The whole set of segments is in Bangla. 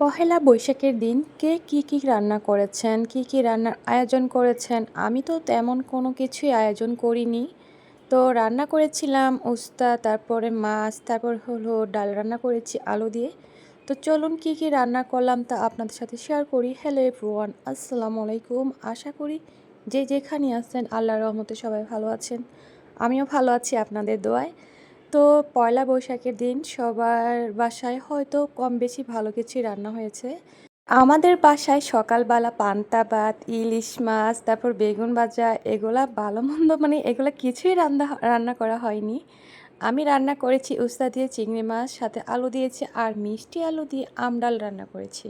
পহেলা বৈশাখের দিন কে কি রান্না করেছেন, কি রান্নার আয়োজন করেছেন? আমি তো তেমন কোনো কিছুই আয়োজন করিনি। তো রান্না করেছিলাম উস্তা, তারপরে মাছ, তারপর হলো ডাল রান্না করেছি আলু দিয়ে। তো চলুন কি রান্না করলাম তা আপনাদের সাথে শেয়ার করি। হ্যালো এভরিওয়ান, আসসালামু আলাইকুম। আশা করি যে যেখানে আছেন আল্লাহর রহমতে সবাই ভালো আছেন। আমিও ভালো আছি আপনাদের দোয়ায়। তো পয়লা বৈশাখের দিন সবার বাসায় হয়তো কম বেশি ভালো কিছুই রান্না হয়েছে। আমাদের বাসায় সকালবেলা পান্তা ভাত, ইলিশ মাছ, তারপর বেগুন ভাজা, এগুলা ভালো মন্দ মানে এগুলা কিছুই রান্না রান্না করা হয়নি। আমি রান্না করেছি উস্তা দিয়ে চিংড়ি মাছ, সাথে আলু দিয়েছি আর মিষ্টি আলু দিয়ে আমডাল রান্না করেছি।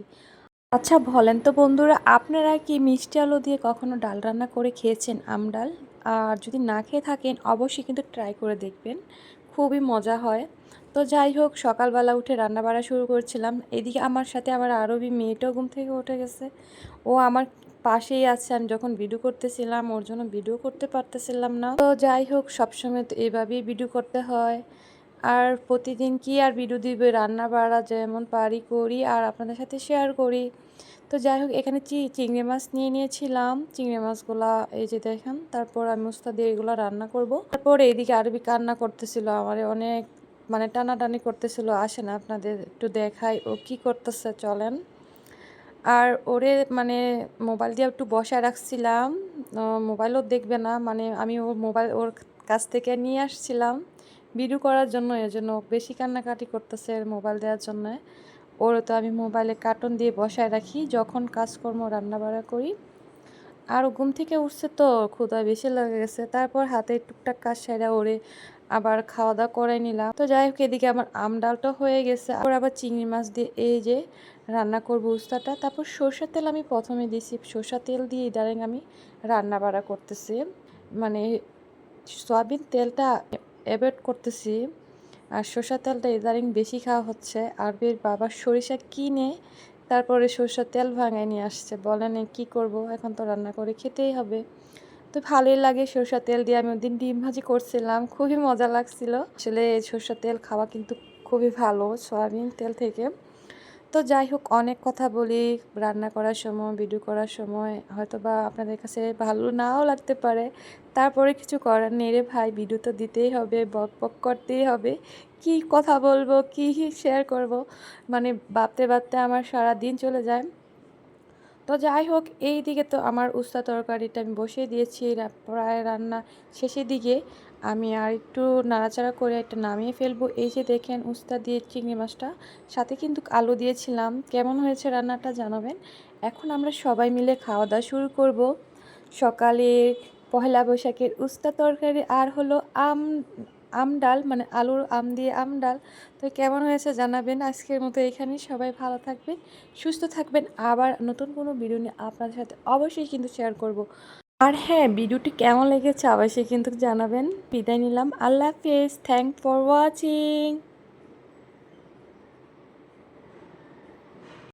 আচ্ছা বলেন তো বন্ধুরা, আপনারা কি মিষ্টি আলু দিয়ে কখনো ডাল রান্না করে খেয়েছেন, আমডাল? আর যদি না খেয়ে থাকেন অবশ্যই কিন্তু ট্রাই করে দেখবেন, খুবই মজা হয়। তো যাই হোক, সকালবেলা উঠে রান্না বাড়া শুরু করছিলাম। এদিকে আমার সাথে আমার আরবি মেয়েটাও ঘুম থেকে উঠে গেছে। ও আমার পাশেই আছে। আমি যখন ভিডিও করতেছিলাম ওর জন্য ভিডিও করতে পারতেছিলাম না। তো যাই হোক, সবসময় তো এভাবেই ভিডিও করতে হয়। আর প্রতিদিন কি আর ভিডিও দিবে, রান্না বাড়া যেমন পারি করি আর আপনাদের সাথে শেয়ার করি। তো যাই হোক, এখানে চিংড়ি মাছ নিয়ে নিয়েছিলাম। চিংড়ি মাছগুলা এই যে দেখেন, তারপর আমি উস্তা দিয়ে এগুলো রান্না করব। তারপর এইদিকে আরবি কান্না করতেছিল, আমার অনেক মানে টানাটানি করতেছিল। আসেন আপনাদের একটু দেখাই ও কি করতেছে, চলেন। আর ওরে মানে মোবাইল দিয়ে একটু বসায় রাখছিলাম, মোবাইলও দেখবে না, মানে আমি ওর মোবাইল ওর কাছ থেকে নিয়ে আসছিলাম ভিডিও করার জন্য। এর জন্য বেশি কান্নাকাটি করতেছে মোবাইল দেওয়ার জন্য। ওর তো আমি মোবাইলে কার্টুন দিয়ে বসায় রাখি যখন কাজকর্ম রান্নাবাড়া করি। আর ঘুম থেকে উঠছে তো ক্ষুধা বেশি লেগে গেছে। তারপর হাতে টুকটাক কাজ সেরে ওরে আবার খাওয়া দাওয়া করে নিলাম। তো যাই হোক, এদিকে আমার আম ডালটা হয়ে গেছে। আবার চিংড়ি মাছ দিয়ে এই যে রান্না করবো উস্তাটা। তারপর সরষের তেল আমি প্রথমে দিছি, সরষের তেল দিয়ে ইদারিং আমি রান্না বাড়া করতেছি, মানে সয়াবিন তেলটা অ্যাভয়েড করতেছি। আর সরষের তেলটা ইদারিং বেশি খাওয়া হচ্ছে। আরবির বাবা সরিষা কিনে তারপরে সরষের তেল ভাঙায় নিয়ে আসছে। বলেন কি করব, এখন তো রান্না করে খেতেই হবে। তো ভালোই লাগে সরষের তেল দিয়ে। আমি ওদিন ডিম ভাজি করছিলাম, খুবই মজা লাগছিল। আসলে সরষের তেল খাওয়া কিন্তু খুবই ভালো সয়াবিন তেল থেকে। তো যাই হোক, অনেক কথা বলি রান্না করার সময়, ভিডিও করার সময়, হয়তো বা আপনাদের কাছে ভালো নাও লাগতে পারে। তারপরে কিছু করার নেই রে ভাই, ভিডিও তো দিতেই হবে, বক করতেই হবে। কি কথা বলবো, কি শেয়ার করব, মানে ভাবতে ভাবতে আমার সারা দিন চলে যায়। তো যাই হোক, এই দিকে তো আমার উস্তা তরকারিটা আমি বসিয়ে দিয়েছি, প্রায় রান্না শেষের দিকে। আমি আর একটু নাড়াচাড়া করে একটা নামিয়ে ফেলবো। এই যে দেখেন উস্তা দিয়ে চিংড়ি মাছটা, সাথে কিন্তু আলু দিয়েছিলাম। কেমন হয়েছে রান্নাটা জানাবেন। এখন আমরা সবাই মিলে খাওয়া দাওয়া শুরু করব। সকালে পহেলা বৈশাখের উস্তা তরকারি আর হলো আমডাল, মানে আলুর আম দিয়ে আমডাল। তো কেমন হয়েছে জানাবেন। আজকের মতো এখানেই, সবাই ভালো থাকবেন, সুস্থ থাকবেন। আবার নতুন কোনো ভিডিও নিয়ে আপনাদের সাথে অবশ্যই কিন্তু শেয়ার করব। আর হ্যাঁ, ভিডিওটি কেমন লেগেছে অবশ্যই কিন্তু জানাবেন। বিদায় নিলাম, আল্লাহ হাফেজ, থ্যাংক ফর ওয়াচিং।